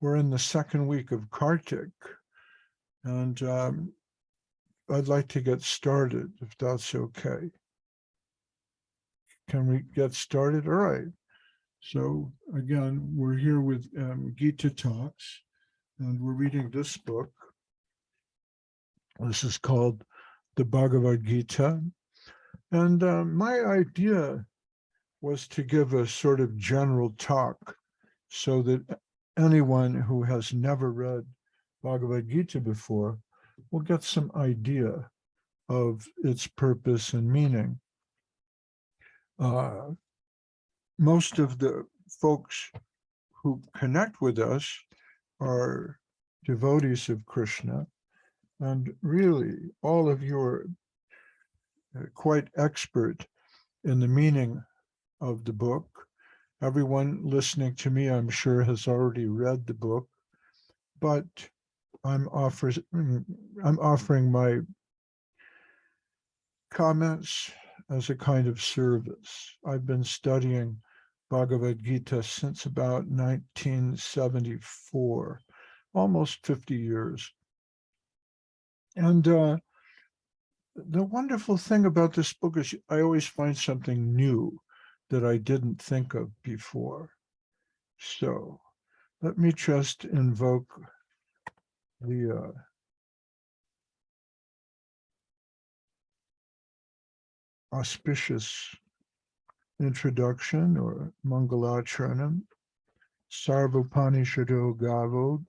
we're in the second week of Kartik, and I'd like to get started, if that's okay. Can we get started? All right. So again, we're here with Gita Talks, and we're reading this book. This is called the Bhagavad Gita. And my idea was to give a sort of general talk so that anyone who has never read Bhagavad Gita before will get some idea of its purpose and meaning. Most of the folks who connect with us are devotees of Krishna, and really all of you are quite expert in the meaning of the book. Everyone listening to me, I'm sure, has already read the book, but I'm offering my comments as a kind of service. I've been studying Bhagavad Gita since about 1974, almost 50 years. And the wonderful thing about this book is I always find something new that I didn't think of before. So let me just invoke the auspicious introduction or Mangalacharanam. Sarvapanishado Gavo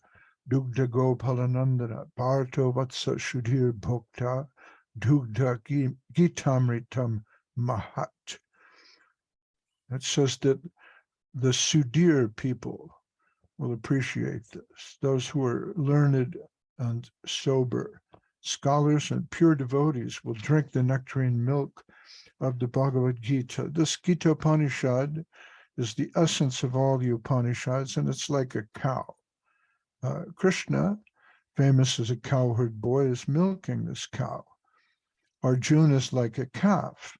Dugda Gopalanandana Partho Vatsa Shudhir Bhokta Dugda Gitamritam Mahat. It says that the Sudhir people will appreciate this. Those who are learned and sober, scholars and pure devotees will drink the nectarine milk of the Bhagavad Gita. This Gita Upanishad is the essence of all the Upanishads, and it's like a cow. Krishna, famous as a cowherd boy, is milking this cow. Arjuna is like a calf,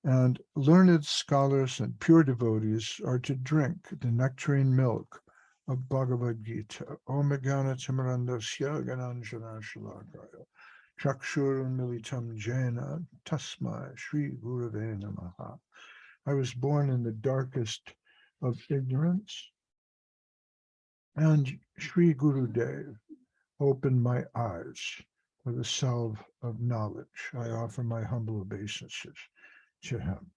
and learned scholars and pure devotees are to drink the nectarine milk of Bhagavad Gita. Om Gana Timarandasya Gananjana Shalakaya Chakshur Militam Jena Tasma Shri Gurave Namaha. I was born in the darkest of ignorance, and Shri Gurudev opened my eyes with a salve of knowledge. I offer my humble obeisances to him.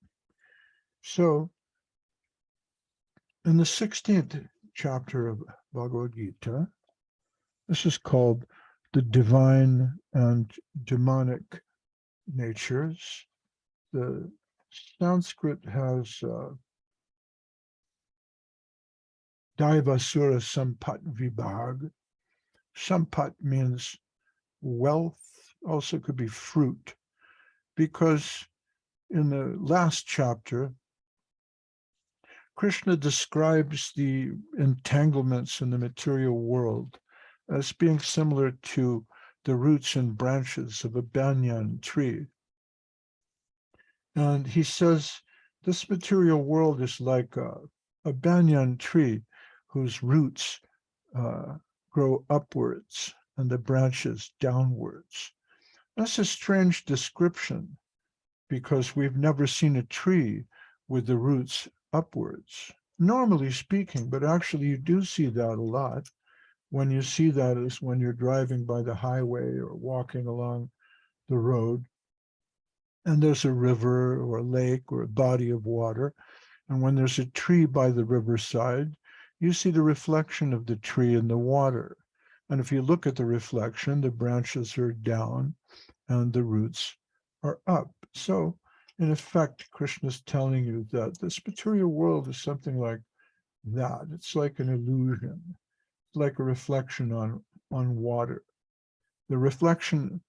So, in the 16th chapter of Bhagavad Gita, this is called the divine and demonic natures. The Sanskrit has Daivasura Sampat Vibhag. Sampat means wealth, also could be fruit, because in the last chapter, Krishna describes the entanglements in the material world as being similar to the roots and branches of a banyan tree. And he says this material world is like a banyan tree whose roots grow upwards and the branches downwards. That's a strange description because we've never seen a tree with the roots upwards, normally speaking, but actually you do see that a lot. When you see that is when you're driving by the highway or walking along the road, and there's a river or a lake or a body of water, and when there's a tree by the riverside, you see the reflection of the tree in the water. And if you look at the reflection, the branches are down and the roots are up. So in effect, Krishna is telling you that this material world is something like that. It's like an illusion. It's like a reflection on water. The reflection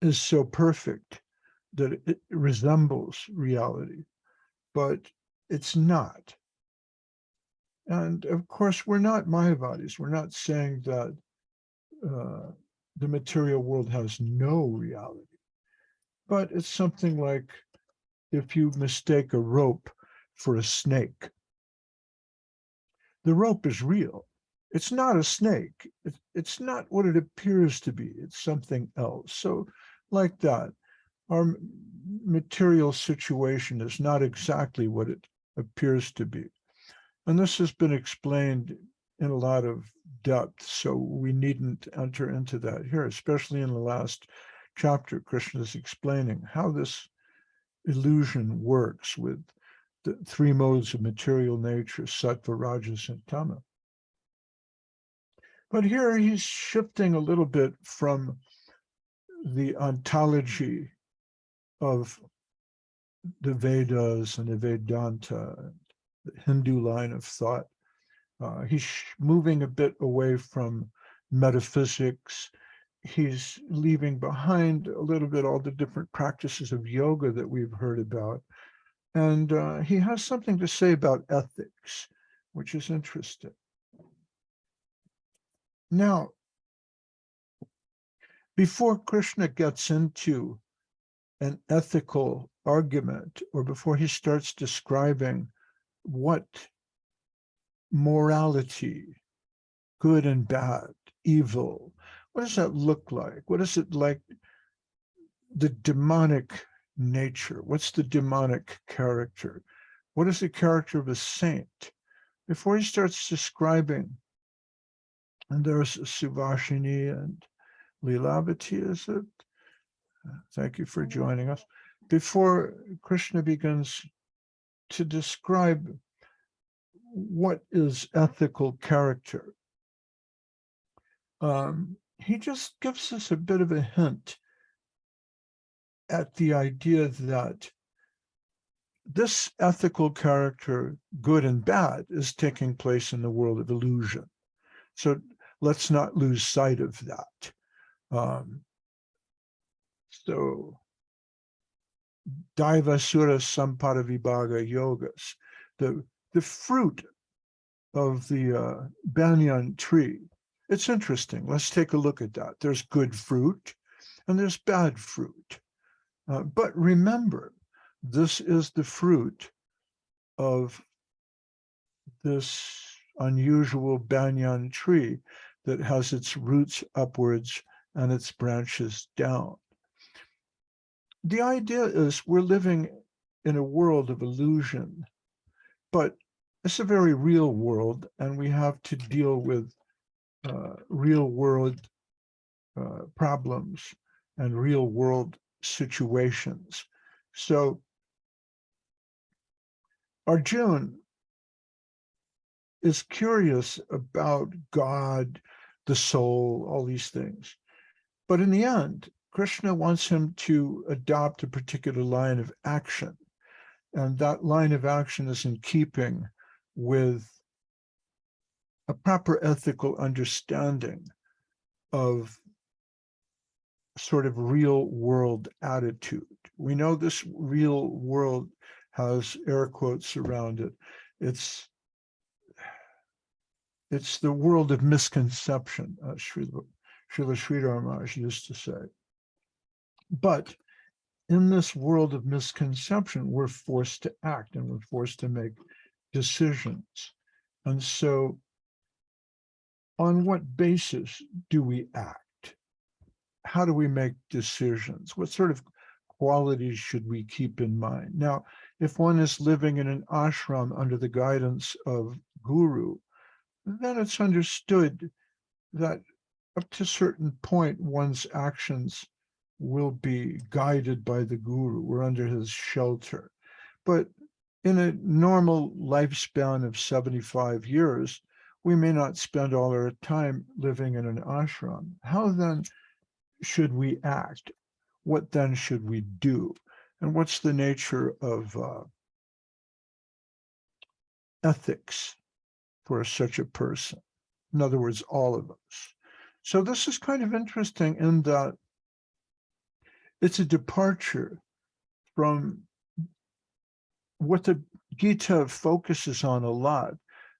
is so perfect that it resembles reality, but it's not. And of course, we're not Mayavadis. We're not saying that the material world has no reality, but it's something like if you mistake a rope for a snake, the rope is real, It's not a snake. It's not what it appears to be. It's something else. So like that, our material situation is not exactly what it appears to be. And this has been explained in a lot of depth, so we needn't enter into that here, especially in the last chapter. Krishna is explaining how this illusion works with the three modes of material nature, sattva, rajas, and tama. But here he's shifting a little bit from the ontology of the Vedas and the Vedanta, the Hindu line of thought. He's moving a bit away from metaphysics. He's leaving behind a little bit all the different practices of yoga that we've heard about. And he has something to say about ethics, which is interesting. Now, before Krishna gets into an ethical argument, or before he starts describing what morality, good and bad, evil, what does that look like? What is it like, the demonic nature? What's the demonic character? What is the character of a saint? Before he starts describing, and there's Suvashini and Lilavati, is it? Thank you for joining us. Before Krishna begins to describe what is ethical character, he just gives us a bit of a hint at the idea that this ethical character, good and bad, is taking place in the world of illusion. So let's not lose sight of that. So Daivasura Sampada Vibhaga Yogas, the fruit of the banyan tree. It's interesting. Let's take a look at that. There's good fruit and there's bad fruit. But remember, this is the fruit of this unusual banyan tree that has its roots upwards and its branches down. The idea is we're living in a world of illusion, but it's a very real world, and we have to deal with real world problems and real world situations. So Arjuna is curious about God, the soul, all these things. But in the end, Krishna wants him to adopt a particular line of action. And that line of action is in keeping with a proper ethical understanding of sort of real world attitude. We know this real world has air quotes around it. It's the world of misconception, Srila Sridhar Maharaj used to say. But in this world of misconception, we're forced to act and we're forced to make decisions. And so on what basis do we act? How do we make decisions? What sort of qualities should we keep in mind? Now, if one is living in an ashram under the guidance of guru, then it's understood that up to a certain point, one's actions will be guided by the guru. We're under his shelter. But in a normal lifespan of 75 years, we may not spend all our time living in an ashram. How then should we act? What then should we do? And what's the nature of ethics for such a person? In other words, all of us. So this is kind of interesting in that it's a departure from what the Gita focuses on a lot,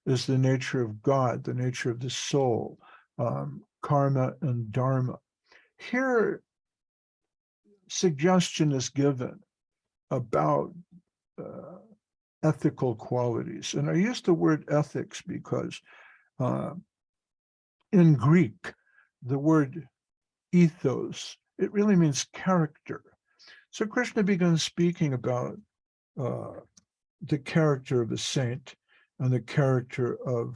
is the nature of God, the nature of the soul, karma and dharma. Here, suggestion is given about ethical qualities. And I use the word ethics because In Greek, the word ethos, it really means character. So Krishna begins speaking about the character of a saint and the character of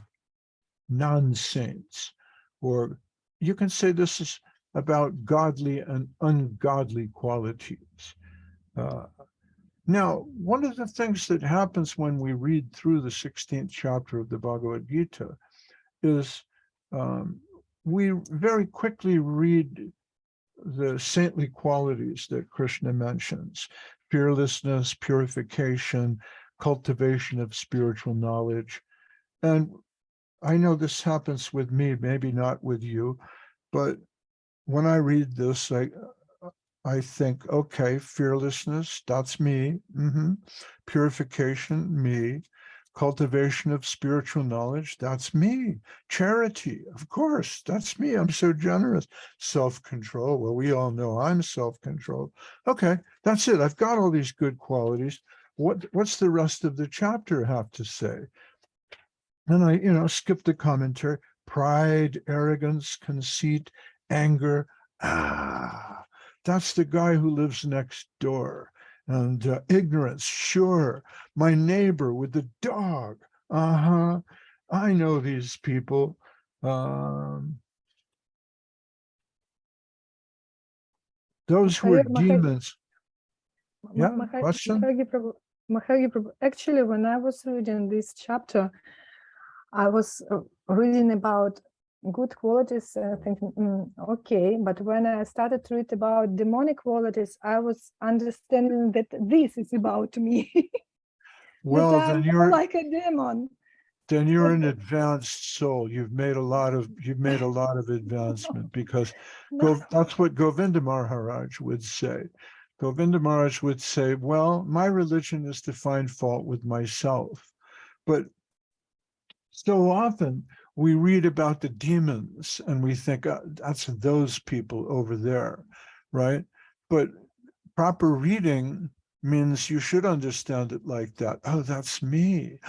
non-saints, or you can say this is about godly and ungodly qualities. Now, one of the things that happens when we read through the 16th chapter of the Bhagavad Gita is we very quickly read the saintly qualities that Krishna mentions: fearlessness, purification, cultivation of spiritual knowledge. And I know this happens with me, maybe not with you, but when I read this, I think, okay, fearlessness, that's me. Purification, me. Cultivation of spiritual knowledge, that's me. Charity, of course, that's me. I'm so generous. Self-control, well, we all know I'm self-controlled. Okay, that's it. I've got all these good qualities. What's the rest of the chapter have to say? And I, skipped the commentary. Pride, arrogance, conceit, anger. That's the guy who lives next door. And ignorance, sure. My neighbor with the dog. I know these people. Those who are demons. Yeah, question? Mahayogi Prabhu. Actually, when I was reading this chapter, I was reading about good qualities, thinking, okay, but when I started to read about demonic qualities, I was understanding that this is about me. Well, that I'm more like a demon. Then you're an advanced soul. You've made a lot of advancement, because that's what Govinda Maharaj would say. Govinda Maharaj would say, well, my religion is to find fault with myself. But so often we read about the demons and we think, that's those people over there, right? But proper reading means you should understand it like that. Oh, that's me.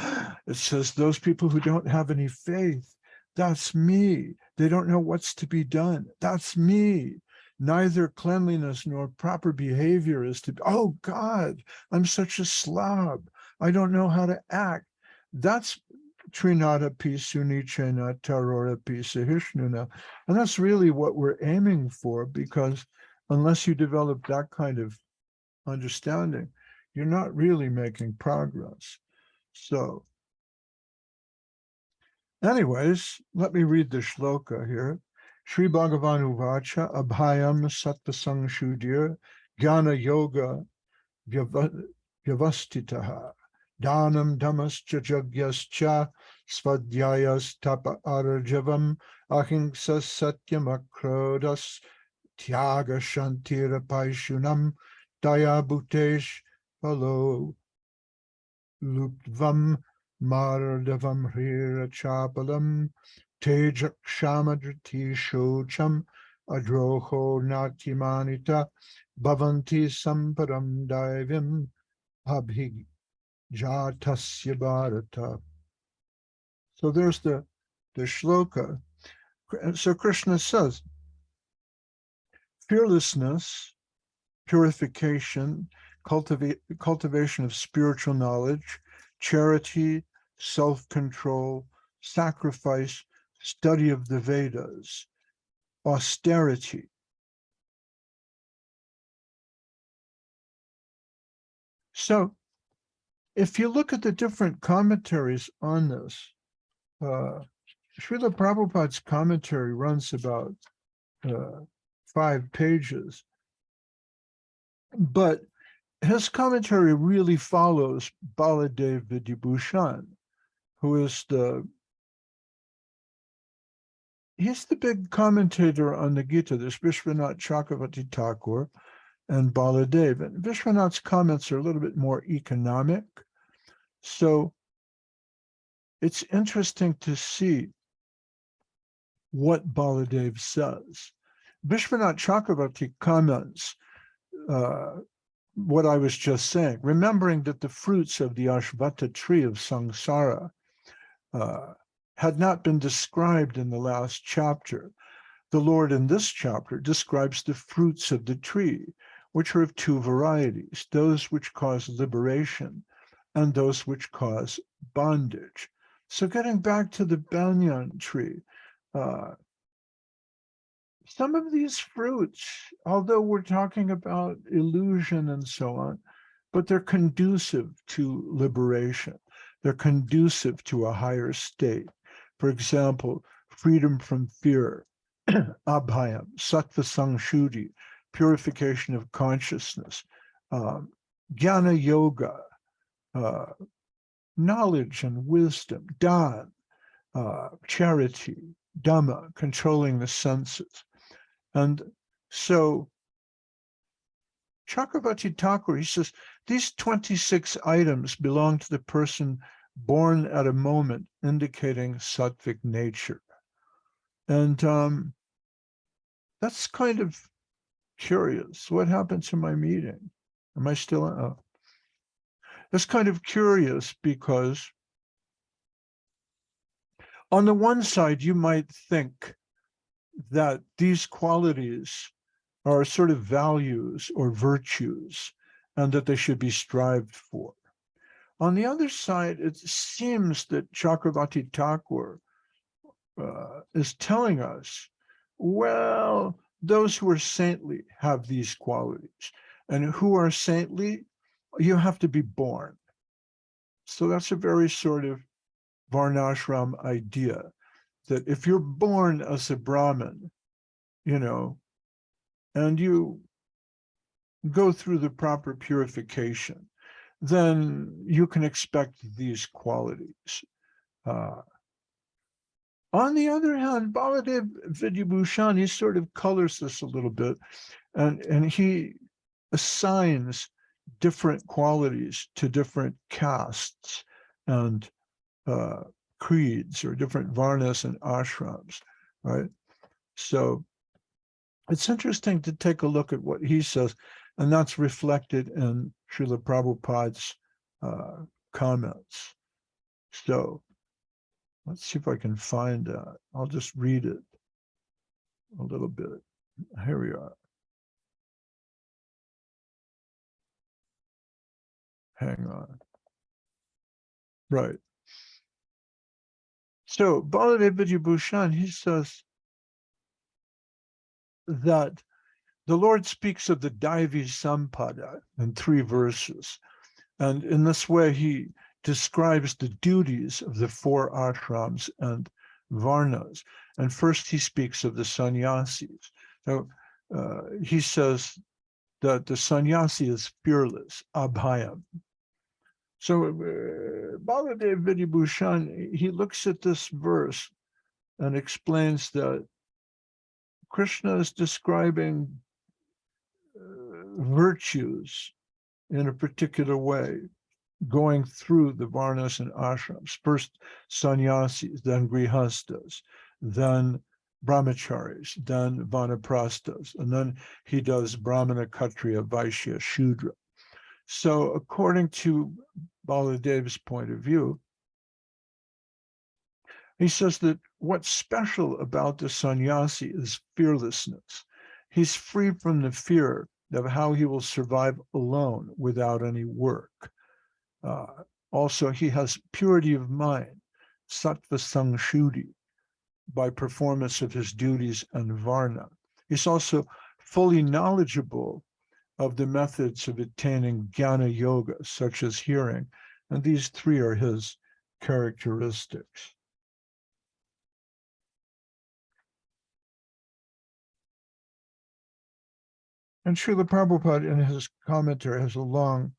It says those people who don't have any faith, that's me. They don't know what's to be done. That's me. Neither cleanliness nor proper behavior is to be, oh God, I'm such a slob. I don't know how to act. That's Trinada Pisunichena Tarora Pisahishnuna. And that's really what we're aiming for, because unless you develop that kind of understanding, you're not really making progress. So anyways, let me read the shloka here. Sri Bhagavan Uvacha Abhayam Sattvasang Shudir Jnana Yoga Vyavastitaha Dhanam Dhamascha Jagyascha Svadhyayas Tapa Arjavam Ahimsa Satyam Akrodas Tyaga Shantira Paishunam Daya Bhutesh Palo Luptvam Mardavam Hrira Chapalam Tejak Shamadriti Shocham Adroho Natimanita Bhavanti Samparam Daivim Abhi Jatasya Bharata. So there's the shloka. So Krishna says, fearlessness, purification, cultivation of spiritual knowledge, charity, self-control, sacrifice, study of the Vedas, austerity. So if you look at the different commentaries on this, Srila Prabhupada's commentary runs about 5 pages, but his commentary really follows Baladev Vidyabhushan, who is he's the big commentator on the Gita. There's Vishwanath Chakravarti Thakur and Baladev. And Vishwanath's comments are a little bit more economic. So it's interesting to see what Baladev says. Vishwanath Chakravarti comments what I was just saying, remembering that the fruits of the Ashvata tree of samsara had not been described in the last chapter. The Lord in this chapter describes the fruits of the tree, which are of two varieties, those which cause liberation and those which cause bondage. So getting back to the banyan tree, some of these fruits, although we're talking about illusion and so on, but they're conducive to liberation. They're conducive to a higher state. For example, freedom from fear, abhayam, sattva sangshuddhi, purification of consciousness, jnana yoga, knowledge and wisdom, dan, charity, dhamma, controlling the senses. And so Chakravarti Thakur, he says, these 26 items belong to the person born at a moment indicating sattvic nature. And that's kind of curious. What happened to my meeting? Am I still on? Oh. That's kind of curious because on the one side, you might think that these qualities are sort of values or virtues and that they should be strived for. On the other side, it seems that Chakravarti Thakur is telling us, well, those who are saintly have these qualities. And who are saintly, you have to be born. So that's a very sort of Varnashram idea, that if you're born as a Brahmin, you know, and you go through the proper purification, then you can expect these qualities. On the other hand, Baladev Vidyabhushan, he sort of colors this a little bit, and he assigns different qualities to different castes and creeds or different varnas and ashrams, right? So it's interesting to take a look at what he says, and that's reflected in Srila Prabhupada's comments. So let's see if I can find that. I'll just read it a little bit. Here we are. Hang on. Right. So Baladev Vidyabhushan, he says that the Lord speaks of the Daivi Sampada in 3 verses. And in this way, he describes the duties of the 4 ashrams and varnas. And first, he speaks of the sannyasis. So he says that the sannyasi is fearless, abhayam. So Baladev Vidyabhushan, he looks at this verse and explains that Krishna is describing virtues in a particular way, going through the varnas and ashrams. First sannyasis, then grihastas, then brahmacharis, then vanaprasthas, and then he does brahmana, kshatriya, vaishya, shudra. So according to Baladev's point of view, he says that what's special about the sannyasi is fearlessness. He's free from the fear of how he will survive alone without any work. Also, he has purity of mind, sattva sangshuddhi, by performance of his duties and varna. He's also fully knowledgeable of the methods of attaining jnana yoga, such as hearing, and these 3 are his characteristics. And Srila Prabhupada, in his commentary, has a long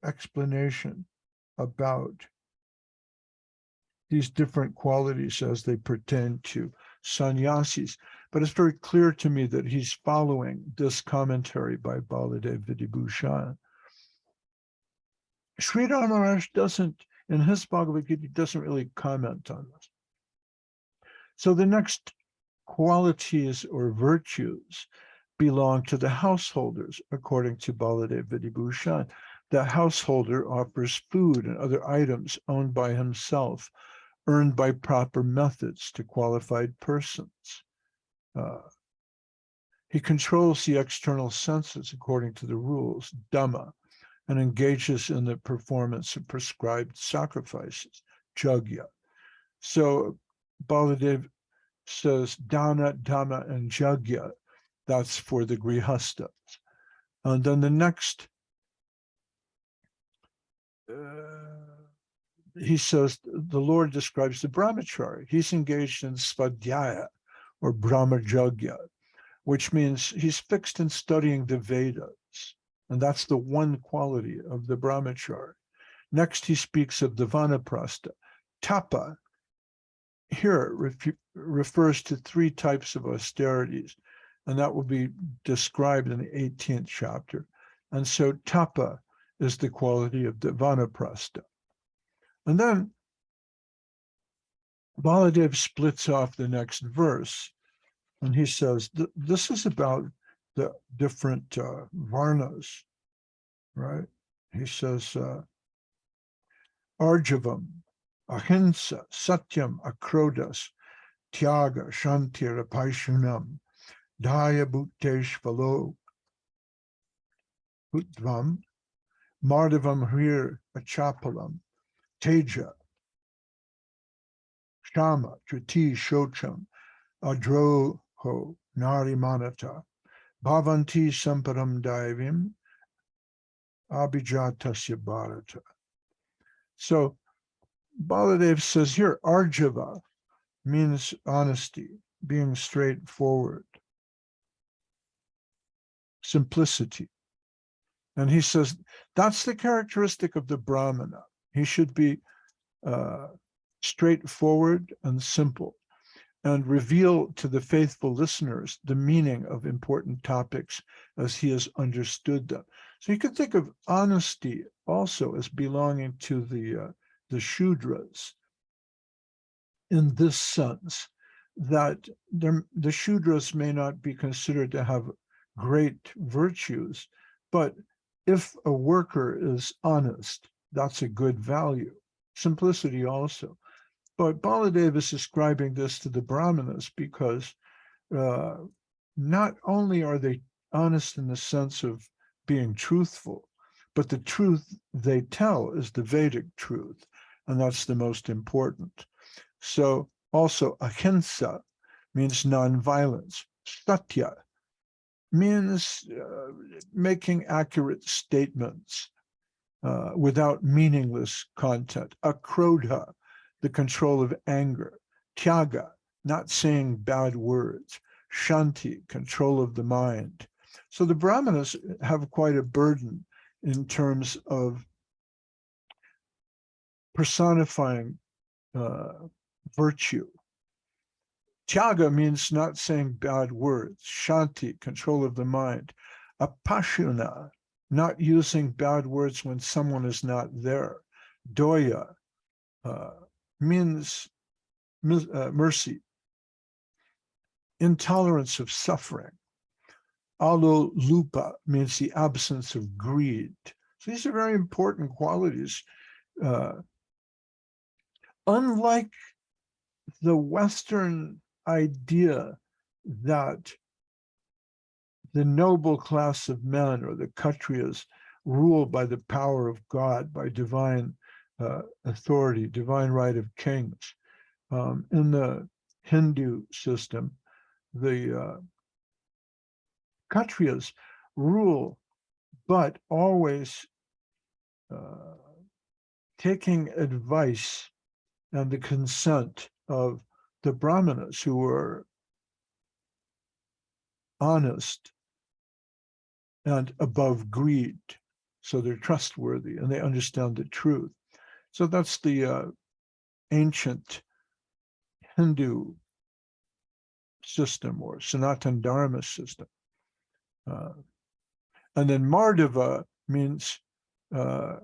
explanation about these different qualities as they pertain to sannyasis. But it's very clear to me that he's following this commentary by Baladev Vidyabhushan. Sridhar Maharaj doesn't, in his Bhagavad Gita, doesn't really comment on this. So the next qualities or virtues belong to the householders, according to Baladev Vidyabhushan. The householder offers food and other items owned by himself, earned by proper methods to qualified persons. He controls the external senses according to the rules, Dhamma, and engages in the performance of prescribed sacrifices, Jagya. So Baladev says Dana, Dhamma, and Jagya. That's for the Grihastas. And then the next, he says, the Lord describes the brahmachari. He's engaged in svadhyaya, or brahmajagya, which means he's fixed in studying the Vedas. And that's the one quality of the brahmachari. Next, he speaks of the vanaprastha. Tapa here refers to three types of austerities, and that will be described in the 18th chapter. And so tapa is the quality of the vanaprastha. And then Baladev splits off the next verse, and he says, this is about the different varnas, right? He says, Arjavam, Ahimsa, Satyam, Akrodas, Tyaga, Shantir, Apaishunam, Daya Bhuttesh Valo, Bhutvam, Mardavam Hrir Achapalam, Teja, Shama, Triti Shocham, Adroho, Narimanata, Bhavanti Samparam Daivim, Abhijatasya Bharata. So Baladev says here, Arjava means honesty, being straightforward, simplicity. And he says that's the characteristic of the Brahmana. He should be straightforward and simple, and reveal to the faithful listeners the meaning of important topics as he has understood them. So you can think of honesty also as belonging to the Shudras, in this sense, that the Shudras may not be considered to have great virtues, but if a worker is honest, that's a good value. Simplicity also. But Baladev is ascribing this to the Brahmanas because not only are they honest in the sense of being truthful, but the truth they tell is the Vedic truth, and that's the most important. So also ahimsa means nonviolence. Satya means making accurate statements without meaningless content. Akrodha, the control of anger. Tyaga, not saying bad words. Shanti, control of the mind. So the Brahmanas have quite a burden in terms of personifying virtue. Tyaga means not saying bad words. Shanti, control of the mind. Apashuna, not using bad words when someone is not there. Doya means mercy. Intolerance of suffering. Alo lupa means the absence of greed. So these are very important qualities. Unlike the Western idea that the noble class of men, or the Kshatriyas, rule by the power of God, by divine authority, divine right of kings. In the Hindu system, the Kshatriyas rule, but always taking advice and the consent of the Brahmanas, who were honest and above greed. So they're trustworthy and they understand the truth. So that's the ancient Hindu system, or Sanatana Dharma system. And then Mardava means that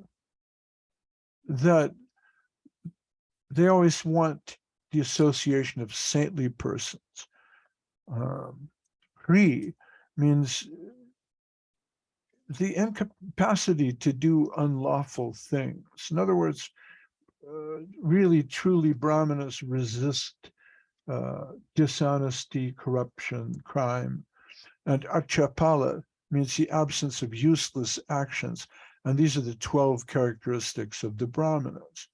they always want the association of saintly persons. Hri means the incapacity to do unlawful things. In other words, really, truly, Brahmanas resist dishonesty, corruption, crime. And achapala means the absence of useless actions. And these are the 12 characteristics of the Brahmanas.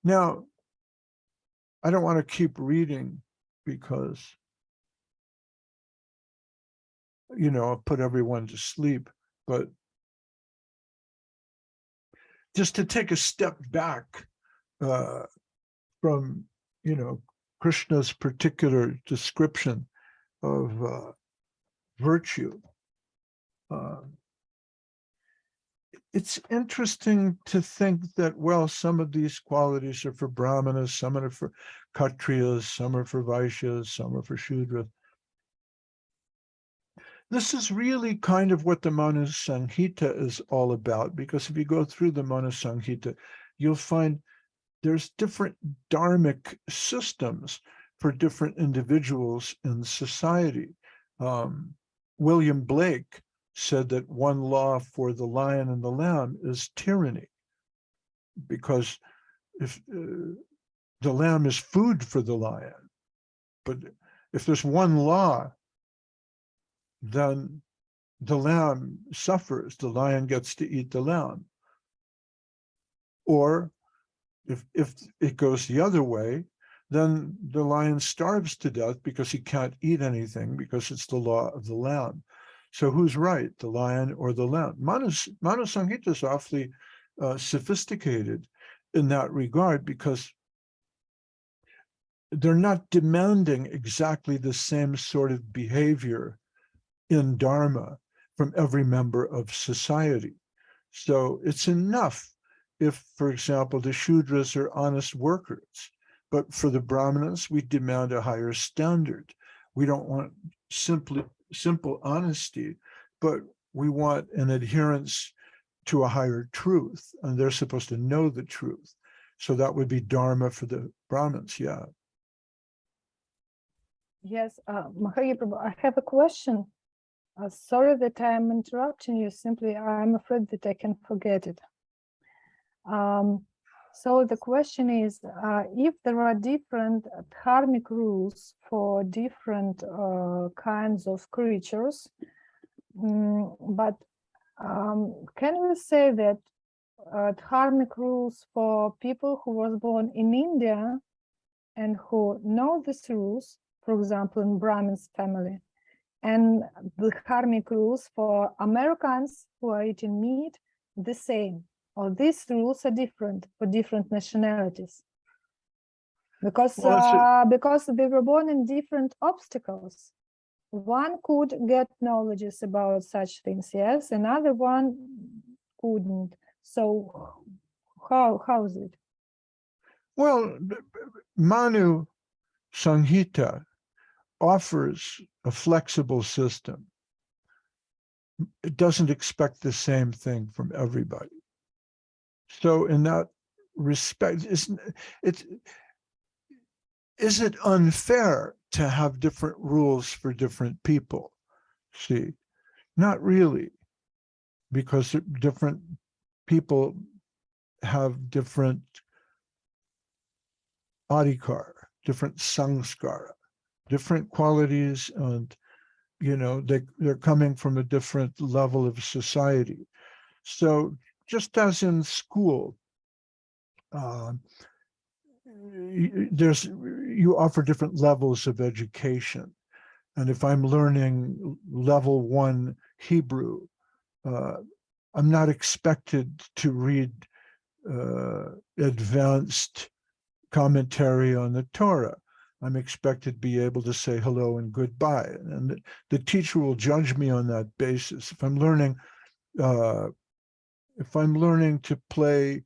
Now, I don't want to keep reading because, I'll put everyone to sleep, but just to take a step back from, Krishna's particular description of virtue. It's interesting to think that, well, some of these qualities are for Brahmanas, some are for Kshatriyas, some are for Vaishyas, some are for Shudras. This is really kind of what the Manu Samhita is all about, because if you go through the Manu Samhita, you'll find there's different dharmic systems for different individuals in society. William Blake said that one law for the lion and the lamb is tyranny, because if the lamb is food for the lion, but if there's one law, then the lamb suffers, the lion gets to eat the lamb. Or if it goes the other way, then the lion starves to death because he can't eat anything, because it's the law of the lamb. So who's right, the lion or the lamb? Manu Samhita is awfully sophisticated in that regard, because they're not demanding exactly the same sort of behavior in Dharma from every member of society. So it's enough if, for example, the Shudras are honest workers, but for the Brahmanas, we demand a higher standard. We don't want simple honesty, but we want an adherence to a higher truth, and they're supposed to know the truth. So that would be Dharma for the Brahmins, yeah. Yes, Mahayogi Prabhu, I have a question. Sorry that I'm interrupting you, simply I'm afraid that I can forget it. So the question is, if there are different dharmic rules for different kinds of creatures, but can we say that dharmic rules for people who was born in India and who know these rules, for example, in Brahmin's family, and the dharmic rules for Americans who are eating meat, the same, or these rules are different for different nationalities? Because because they were born in different obstacles. One could get knowledges about such things, yes, another one couldn't. So how is it? Well, Manu Samhita offers a flexible system. It doesn't expect the same thing from everybody. So in that respect, is it unfair to have different rules for different people? See, not really, because different people have different adhikar, different samskara, different qualities, and they're coming from a different level of society. So just as in school, you offer different levels of education. And if I'm learning level 1 Hebrew, I'm not expected to read advanced commentary on the Torah. I'm expected to be able to say hello and goodbye. And the teacher will judge me on that basis. If I'm learning to play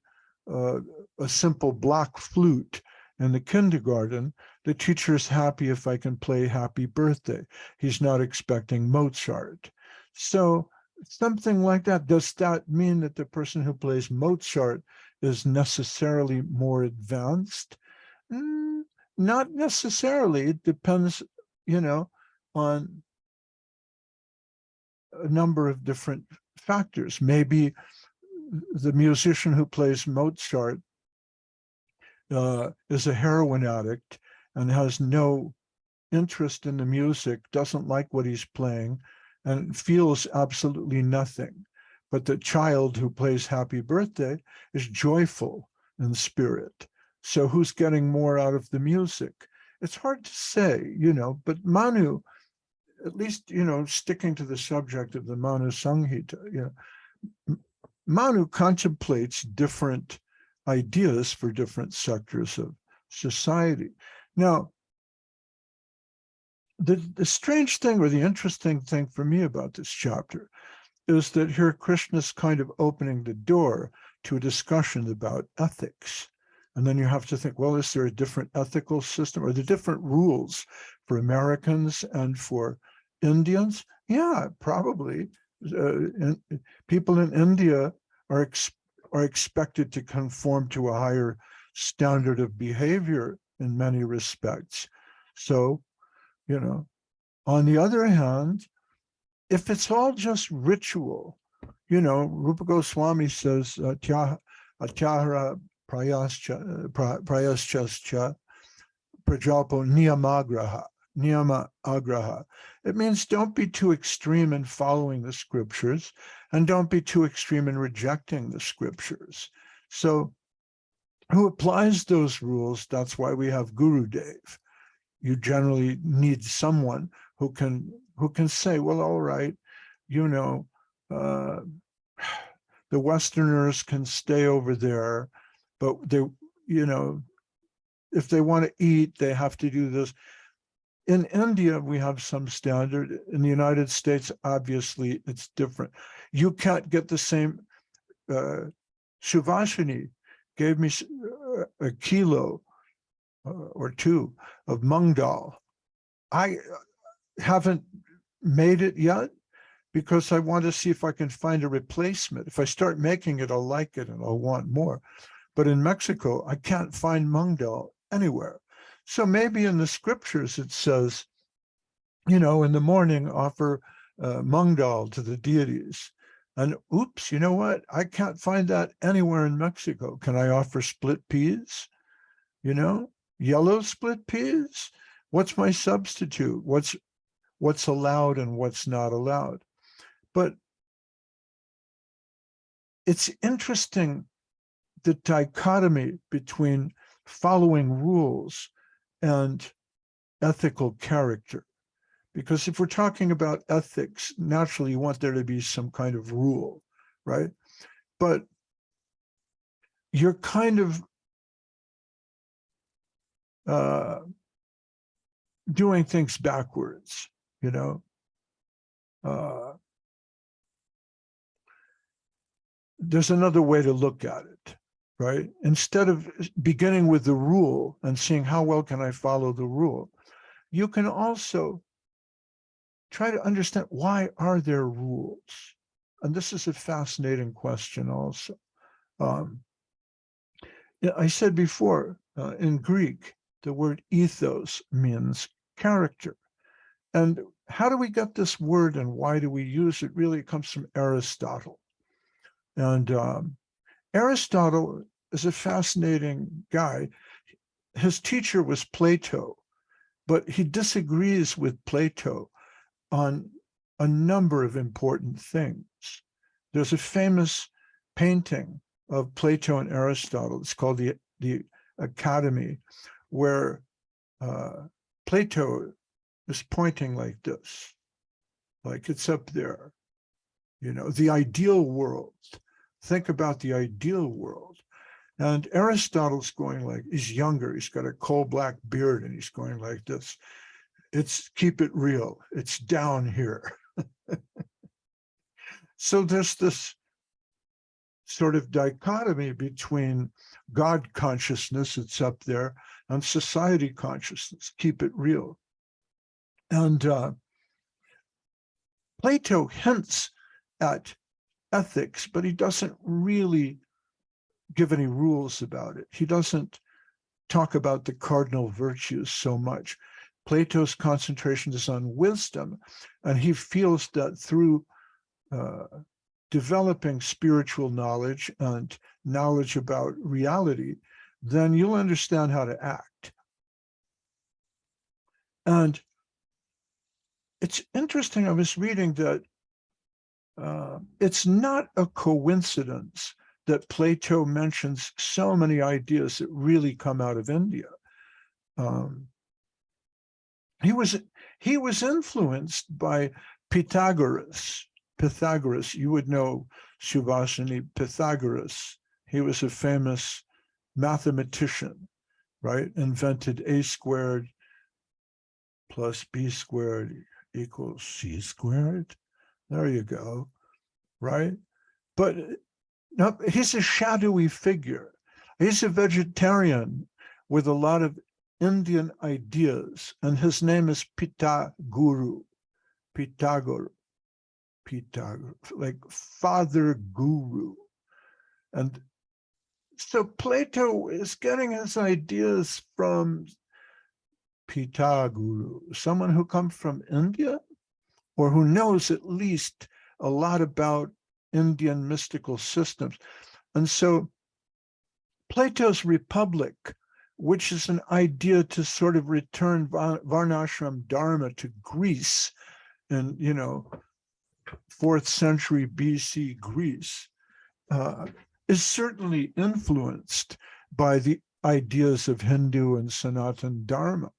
a simple block flute in the kindergarten, the teacher is happy if I can play Happy Birthday. He's not expecting Mozart. So something like that. Does that mean that the person who plays Mozart is necessarily more advanced? Not necessarily. It depends, on a number of different factors. Maybe the musician who plays Mozart is a heroin addict and has no interest in the music, doesn't like what he's playing, and feels absolutely nothing. But the child who plays Happy Birthday is joyful in spirit. So who's getting more out of the music? It's hard to say, but Manu, at least, sticking to the subject of the Manu Samhita, Manu contemplates different ideas for different sectors of society. Now, the strange thing, or the interesting thing for me about this chapter, is that here Krishna's kind of opening the door to a discussion about ethics. And then you have to think, well, is there a different ethical system? Are there different rules for Americans and for Indians? Yeah, probably. People in India are expected to conform to a higher standard of behavior in many respects. So, on the other hand, if it's all just ritual, Rupa Goswami says, atyahara prayaschascha prajalpo niyama agraha. It means don't be too extreme in following the scriptures and don't be too extreme in rejecting the scriptures. So who applies those rules? That's why we have Gurudev. You generally need someone who can say, well, all right, the Westerners can stay over there, but they, if they want to eat, they have to do this. In India, we have some standard. In the United States, obviously, it's different. You can't get the same. Shuvashini gave me a kilo or two of mung dal. I haven't made it yet because I want to see if I can find a replacement. If I start making it, I'll like it and I'll want more. But in Mexico, I can't find mung dal anywhere. So maybe in the scriptures it says, in the morning offer mung dal to the deities. And oops, you know what? I can't find that anywhere in Mexico. Can I offer split peas? Yellow split peas? What's my substitute? What's allowed and what's not allowed? But it's interesting, the dichotomy between following rules and ethical character. Because if we're talking about ethics, naturally you want there to be some kind of rule, right? But you're kind of doing things backwards, there's another way to look at it, right? Instead of beginning with the rule and seeing how well can I follow the rule, you can also try to understand, why are there rules? And this is a fascinating question also. I said before, in Greek, the word ethos means character. And how do we get this word and why do we use it? Really, it comes from Aristotle. And Aristotle is a fascinating guy. His teacher was Plato, but he disagrees with Plato on a number of important things. There's a famous painting of Plato and Aristotle. It's called the Academy, where Plato is pointing like this, like it's up there, the ideal world. Think about the ideal world. And Aristotle's going like, he's younger, he's got a coal black beard and he's going like this. It's keep it real, it's down here. So there's this sort of dichotomy between God consciousness, it's up there, and society consciousness, keep it real. And Plato hints at ethics, but he doesn't really give any rules about it. He doesn't talk about the cardinal virtues so much. Plato's concentration is on wisdom, and he feels that through developing spiritual knowledge and knowledge about reality, then you'll understand how to act. And it's interesting, I was reading that it's not a coincidence that Plato mentions so many ideas that really come out of India. He was influenced by Pythagoras. Pythagoras, you would know Subhashini Pythagoras. He was a famous mathematician, right? Invented a squared plus b squared equals c squared. There you go, right? But no, he's a shadowy figure. He's a vegetarian with a lot of Indian ideas, and his name is Pythagoras, like Father Guru. And so Plato is getting his ideas from Pythagoras, someone who comes from India, or who knows at least a lot about Indian mystical systems. And so Plato's Republic, which is an idea to sort of return Varnashram Dharma to Greece in, 4th century BC Greece, is certainly influenced by the ideas of Hindu and Sanatan Dharma.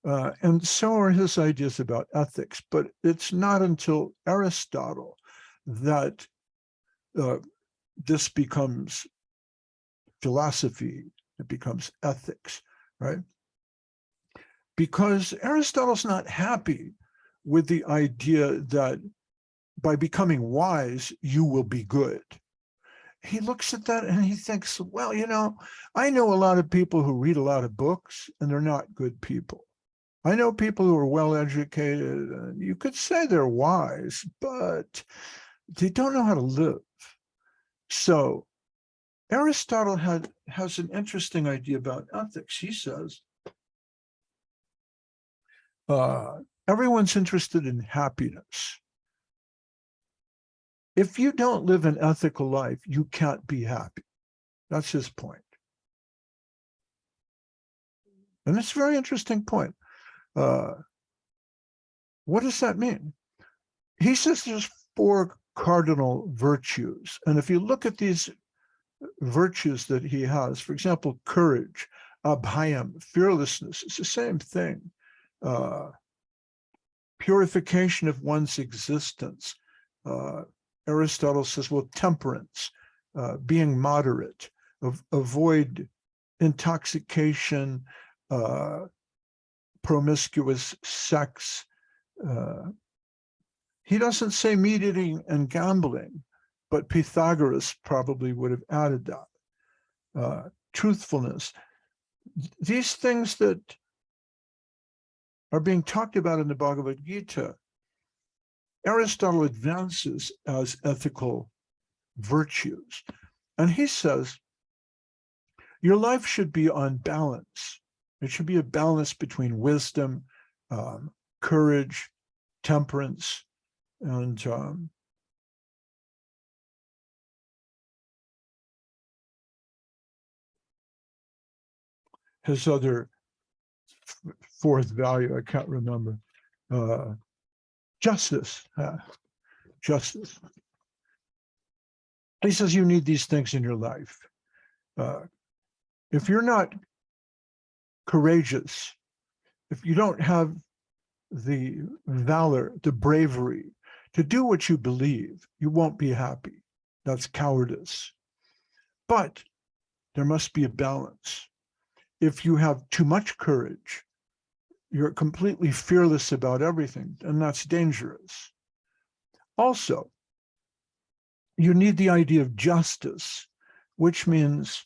And so are his ideas about ethics. But it's not until Aristotle that this becomes philosophy, it becomes ethics, right? Because Aristotle's not happy with the idea that by becoming wise, you will be good. He looks at that and he thinks, well, I know a lot of people who read a lot of books and they're not good people. I know people who are well-educated, and you could say they're wise, but they don't know how to live. So Aristotle has an interesting idea about ethics. He says, everyone's interested in happiness. If you don't live an ethical life, you can't be happy. That's his point. And it's a very interesting point. What does that mean? He says there's 4 cardinal virtues. And if you look at these virtues that he has, for example, courage, abhayam, fearlessness, it's the same thing. Purification of one's existence. Aristotle says, well, temperance, being moderate, avoid intoxication, promiscuous sex. He doesn't say meat eating and gambling, but Pythagoras probably would have added that. Truthfulness. These things that are being talked about in the Bhagavad Gita, Aristotle advances as ethical virtues. And he says, your life should be on balance. It should be a balance between wisdom, courage, temperance, and his other 4th value, I can't remember. Justice. Justice. He says you need these things in your life. If you're not courageous, if you don't have the valor, the bravery to do what you believe, you won't be happy. That's cowardice. But there must be a balance. If you have too much courage, you're completely fearless about everything, and that's dangerous. Also, you need the idea of justice, which means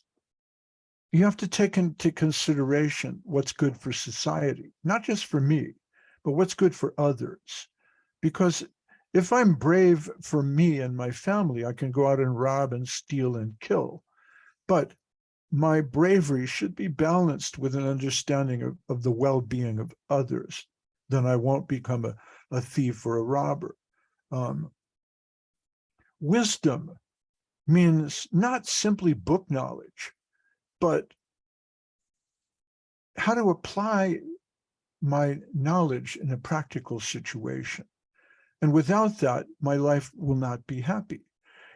you have to take into consideration what's good for society, not just for me, but what's good for others. Because if I'm brave for me and my family, I can go out and rob and steal and kill. But my bravery should be balanced with an understanding of the well-being of others. Then I won't become a thief or a robber. wisdom means not simply book knowledge, but how to apply my knowledge in a practical situation. And without that, my life will not be happy.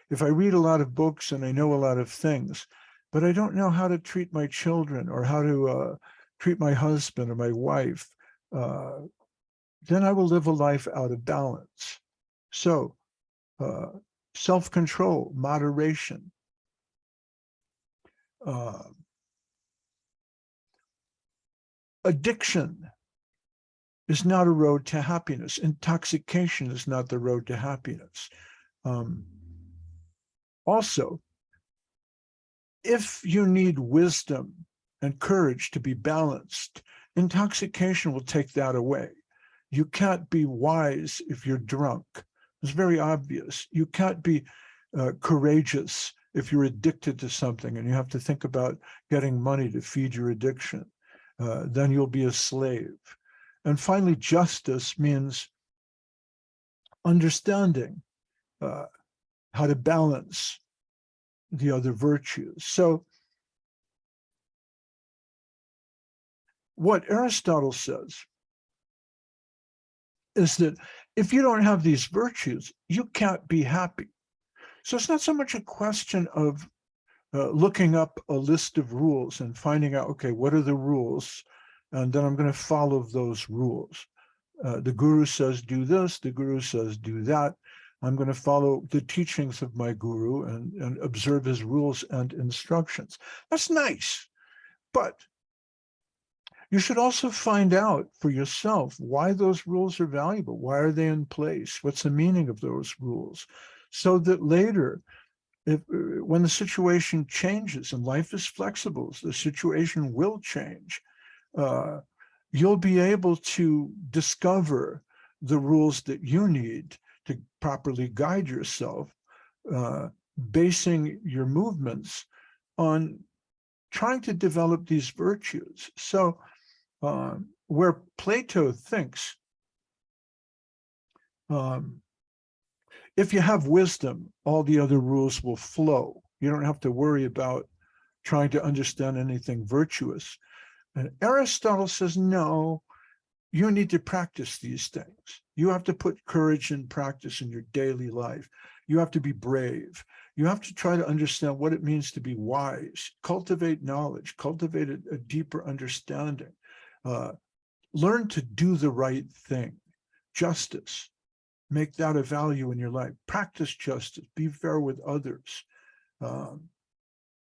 If I read a lot of books and I know a lot of things, but I don't know how to treat my children or how to treat my husband or my wife, then I will live a life out of balance. So self-control, moderation, addiction is not a road to happiness. Intoxication is not the road to happiness. Also, if you need wisdom and courage to be balanced, intoxication will take that away. You can't be wise if you're drunk. It's very obvious. You can't be courageous if you're addicted to something and you have to think about getting money to feed your addiction. Then you'll be a slave. And finally, justice means understanding how to balance the other virtues. So what Aristotle says is that if you don't have these virtues, you can't be happy. So it's not so much a question of looking up a list of rules and finding out, okay, what are the rules? And then I'm going to follow those rules. The guru says, do this. The guru says, do that. I'm going to follow the teachings of my guru and observe his rules and instructions. That's nice. But you should also find out for yourself why those rules are valuable. Why are they in place? What's the meaning of those rules? So that later, when the situation changes, and life is flexible, so the situation will change, you'll be able to discover the rules that you need to properly guide yourself, basing your movements on trying to develop these virtues. So where Plato thinks, if you have wisdom, all the other rules will flow. You don't have to worry about trying to understand anything virtuous. And Aristotle says, no, you need to practice these things. You have to put courage in practice in your daily life. You have to be brave. You have to try to understand what it means to be wise, cultivate knowledge, cultivate a deeper understanding, learn to do the right thing, justice, make that a value in your life, practice justice, be fair with others,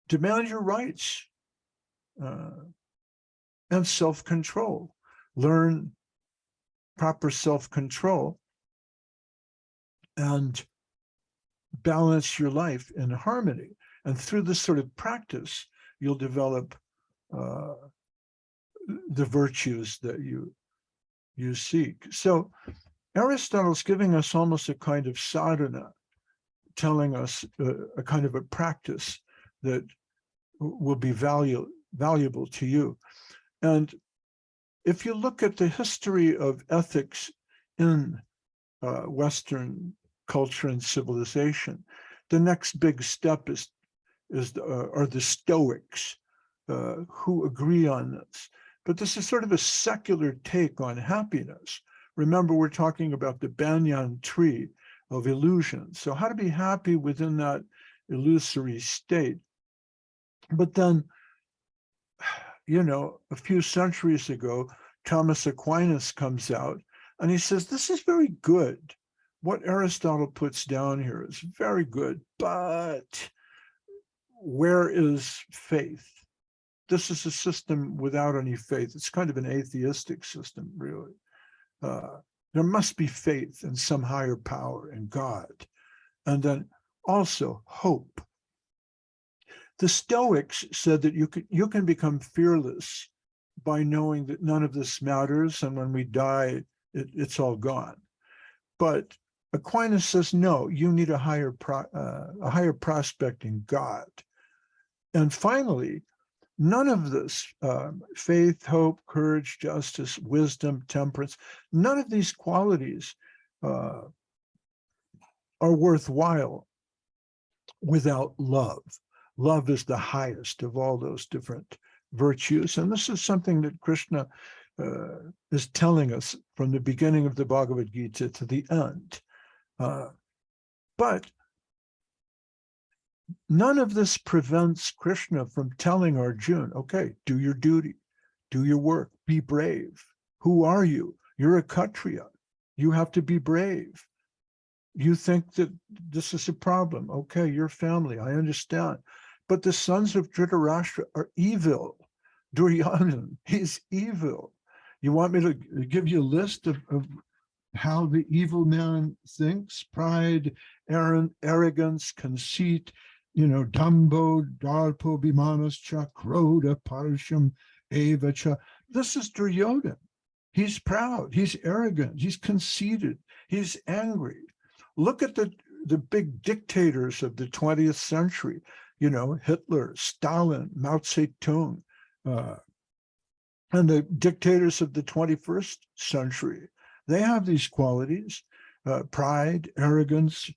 demand your rights, and self-control. Learn proper self-control and balance your life in harmony. And through this sort of practice, you'll develop the virtues that you seek. So Aristotle's giving us almost a kind of sadhana, telling us a kind of a practice that will be valuable to you. And if you look at the history of ethics in Western culture and civilization, the next big step are the Stoics, who agree on this. But this is sort of a secular take on happiness. Remember, we're talking about the banyan tree of illusion. So how to be happy within that illusory state. But then, a few centuries ago, Thomas Aquinas comes out and he says, this is very good. What Aristotle puts down here is very good, but where is faith? This is a system without any faith. It's kind of an atheistic system, really. There must be faith in some higher power, in God. And then also hope. The Stoics said that you can become fearless by knowing that none of this matters, and when we die, it's all gone. But Aquinas says, no, you need a higher prospect in God. And finally, none of this, faith, hope, courage, justice, wisdom, temperance, none of these qualities are worthwhile without love. Love is the highest of all those different virtues. And this is something that Krishna is telling us from the beginning of the Bhagavad Gita to the end. But none of this prevents Krishna from telling Arjuna, okay, do your duty, do your work, be brave. Who are you? You're a Kshatriya. You have to be brave. You think that this is a problem. Okay, your family, I understand. But the sons of Dhritarashtra are evil. Duryodhana, he's evil. You want me to give you a list of how the evil man thinks? Pride, arrogance, conceit, Dambo, Darpo, Bimanascha, Kroda, Parsham, Evacha. This is Duryodhana. He's proud, he's arrogant, he's conceited, he's angry. Look at the big dictators of the 20th century, Hitler, Stalin, Mao Zedong, and the dictators of the 21st century. They have these qualities, pride, arrogance,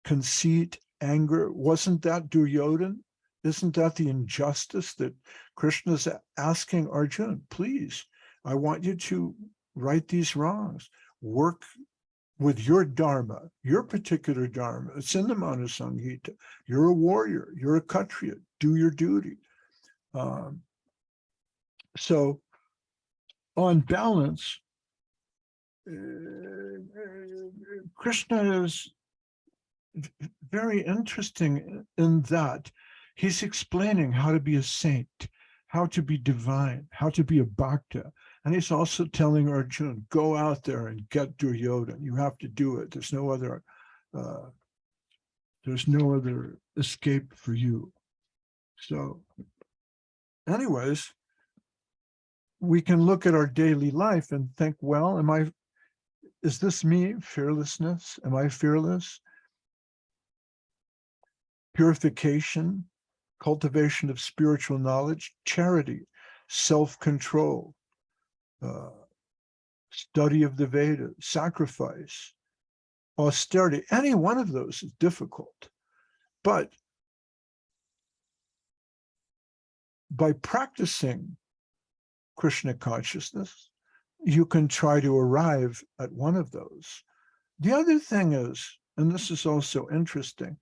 conceit, anger. Wasn't that Duryodhana? Isn't that the injustice that Krishna's asking Arjuna? Please, I want you to right these wrongs. Work with your dharma, your particular dharma. It's in the Manasangita. You're a warrior. You're a Kshatriya. Do your duty. So on balance, Krishna is very interesting in that he's explaining how to be a saint, how to be divine, how to be a bhakta. And he's also telling Arjuna, go out there and get Duryodhana. You have to do it. There's no other escape for you. So anyways, we can look at our daily life and think, well, is this me? Fearlessness? Am I fearless? Purification, cultivation of spiritual knowledge, charity, self-control, study of the Vedas, sacrifice, austerity. Any one of those is difficult. But by practicing Krishna consciousness, you can try to arrive at one of those. The other thing is, and this is also interesting,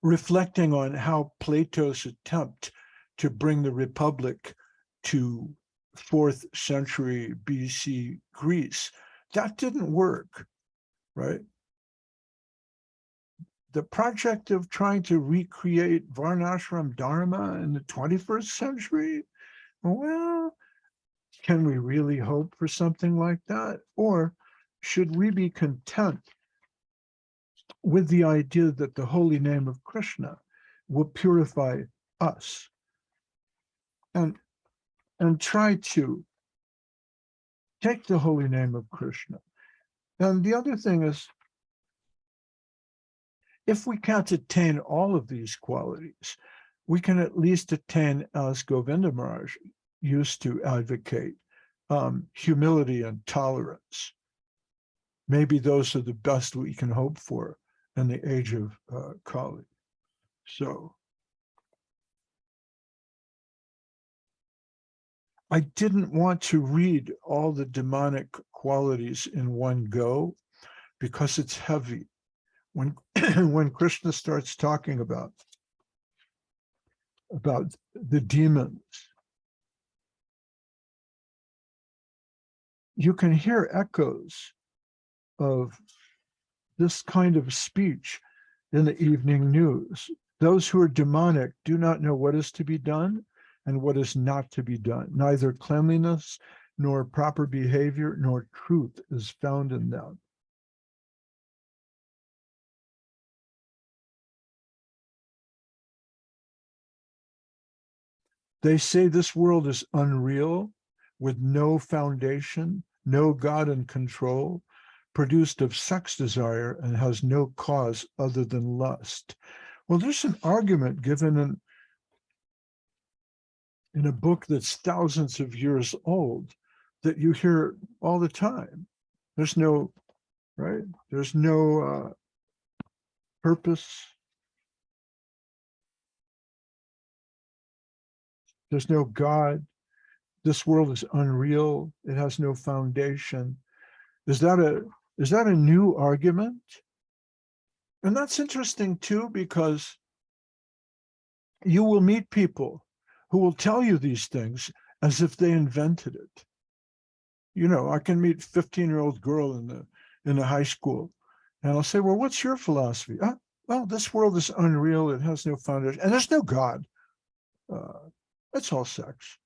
reflecting on how Plato's attempt to bring the Republic to 4th century BC Greece, that didn't work, right? The project of trying to recreate Varnashram Dharma in the 21st century, well, can we really hope for something like that? Or should we be content with the idea that the holy name of Krishna will purify us and try to take the holy name of Krishna? And the other thing is, if we can't attain all of these qualities, we can at least attain, as Govinda Maharaj used to advocate, humility and tolerance. Maybe those are the best we can hope for in the age of Kali. So I didn't want to read all the demonic qualities in one go because it's heavy. When when Krishna starts talking about the demons, you can hear echoes of this kind of speech in the evening news. Those who are demonic do not know what is to be done and what is not to be done. Neither cleanliness nor proper behavior nor truth is found in them. They say this world is unreal, with no foundation, no God in control, produced of sex desire, and has no cause other than lust. Well, there's an argument given in a book that's thousands of years old that you hear all the time. There's no, right? There's no purpose. There's no God. This world is unreal. It has no foundation. Is that a new argument? And that's interesting too, because you will meet people who will tell you these things as if they invented it. You know, I can meet 15-year-old girl in the high school, and I'll say, well, what's your philosophy? Well, this world is unreal. It has no foundation, and there's no God. It's all sex.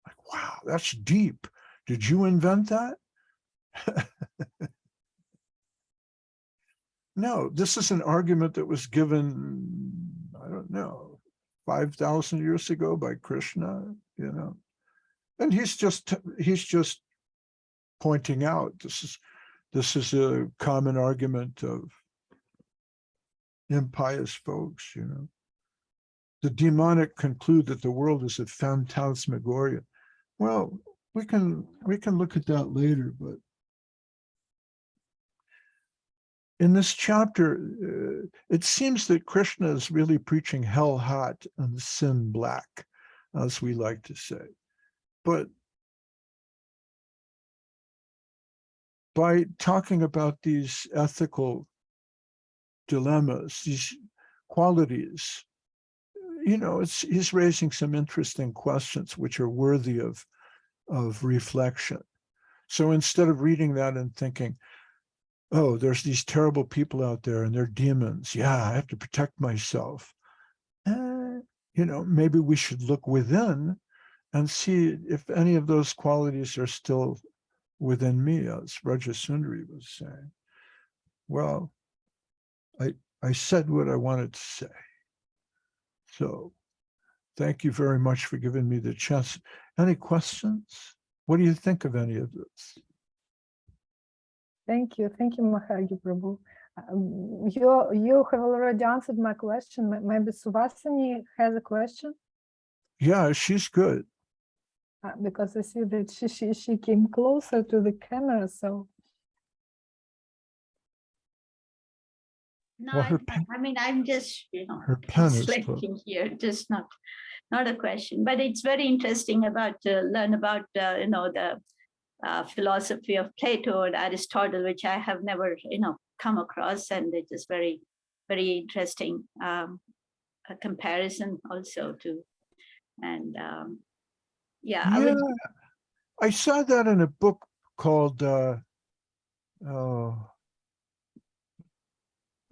Like, wow, that's deep. Did you invent that? No, this is an argument that was given, I don't know, 5,000 years ago by Krishna, you know. And he's just pointing out this is a common argument of impious folks, you know. The demonic conclude that the world is a phantasmagoria. Well, we can look at that later, but in this chapter, it seems that Krishna is really preaching hell hot and sin black, as we like to say. But by talking about these ethical dilemmas, these qualities, you know, he's raising some interesting questions which are worthy of reflection. So instead of reading that and thinking, oh, there's these terrible people out there and they're demons. Yeah, I have to protect myself. You know, maybe we should look within and see if any of those qualities are still within me, as Rajasundari was saying. Well, I said what I wanted to say. So thank you very much for giving me the chance. Any questions? What do you think of any of this? Thank you, Mahayogi Prabhu. You have already answered my question. Maybe Suvasini has a question. Yeah, she's good. Because I see that she came closer to the camera, so. No, Well, I mean, I'm just, her pen is translating here, just not a question. But it's very interesting about learn about the philosophy of Plato and Aristotle, which I have never come across, and it is very, very interesting a comparison also to, and yeah, I saw that in a book called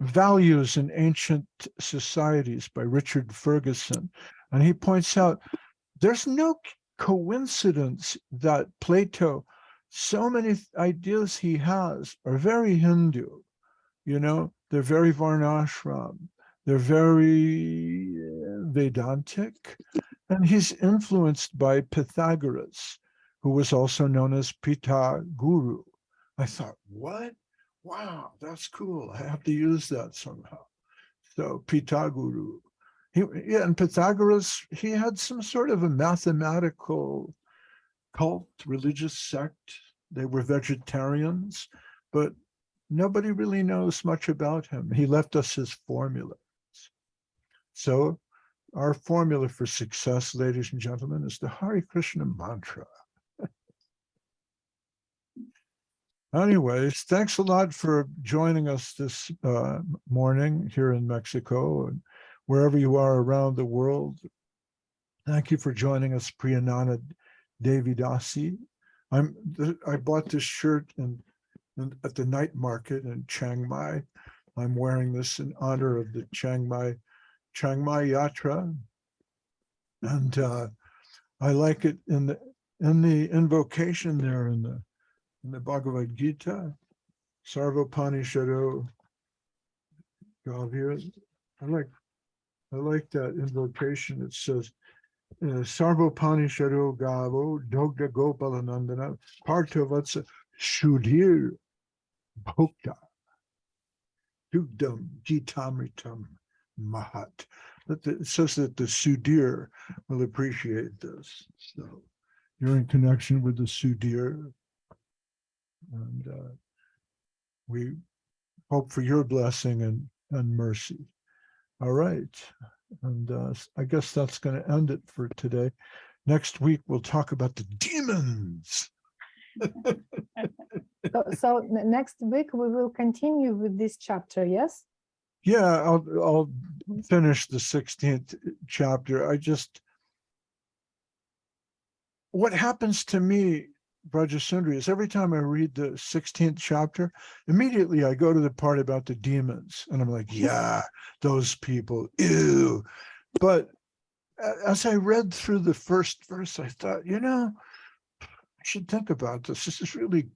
Values in Ancient Societies by Richard Ferguson. And he points out there's no coincidence that Plato, so many ideas he has are very Hindu, you know, they're very Varnashram, they're very Vedantic, and he's influenced by Pythagoras, who was also known as Pita Guru. I thought, what? Wow, that's cool. I have to use that somehow. So Pita Guru. And Pythagoras, he had some sort of a mathematical cult, religious sect. They were vegetarians, but nobody really knows much about him. He left us his formulas. So our formula for success, ladies and gentlemen, is the Hare Krishna mantra. Anyways, thanks a lot for joining us this morning here in Mexico and wherever you are around the world. Thank you for joining us, Priyanana Devidasi. I bought this shirt at the night market in Chiang Mai. I'm wearing this in honor of the Chiang Mai Yatra, and I like it in the invocation there in the Bhagavad Gita, Sarvapanishado Gavir. I like that invocation. It says, Sarvapanishado Gavo Dogda Gopalanandana Parthavatsa Sudhir Bhokta Dugdam Gitamritam Mahat. It says that the Sudhir will appreciate this. So you're in connection with the Sudhir. And we hope for your blessing and and mercy. All right. And I guess that's going to end it for today. Next week, we'll talk about the demons. So next week we will continue with this chapter, yes? Yeah, I'll finish the 16th chapter. What happens to me, Brajasundari, is every time I read the 16th chapter, immediately I go to the part about the demons. And I'm like, yeah, those people, ew. But as I read through the first verse, I thought, I should think about this. This is really,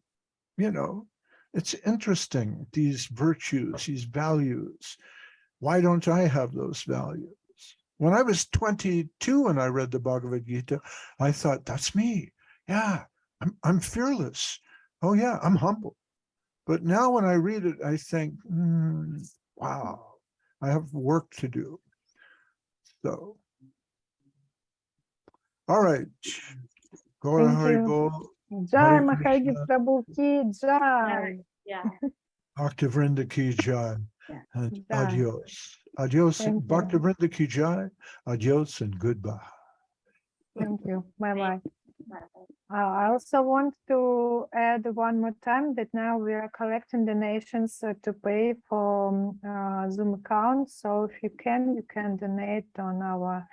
it's interesting, these virtues, these values. Why don't I have those values? When I was 22 and I read the Bhagavad Gita, I thought, that's me. Yeah, I'm fearless. Oh yeah, I'm humble. But now when I read it, I think, wow, I have work to do. So, all right. Gaura Thank Hari you. Bol, Jai Hare Mahayogi Krishna, Prabhu ki jai. Yeah. Bhaktivinoda ki jai, Yeah. and Jai. adios. Adios, Thank you. Bhaktivinoda ki jai, adios and goodbye. Thank you. Bye-bye. Bye-bye. I also want to add one more time that now we are collecting donations to pay for Zoom account. So if you can donate on our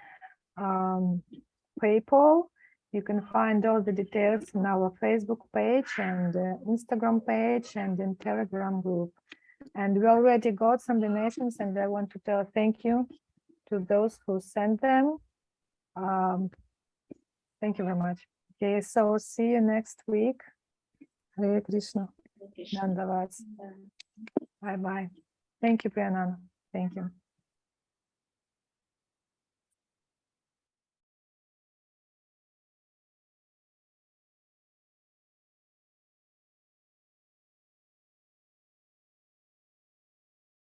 PayPal. You can find all the details on our Facebook page and Instagram page and in Telegram group. And we already got some donations, and I want to tell thank you to those who sent them. Thank you very much. Okay, so see you next week. Hare Krishna. Hare Krishna. Dandavats. Bye-bye. Thank you, Priyanana. Thank you.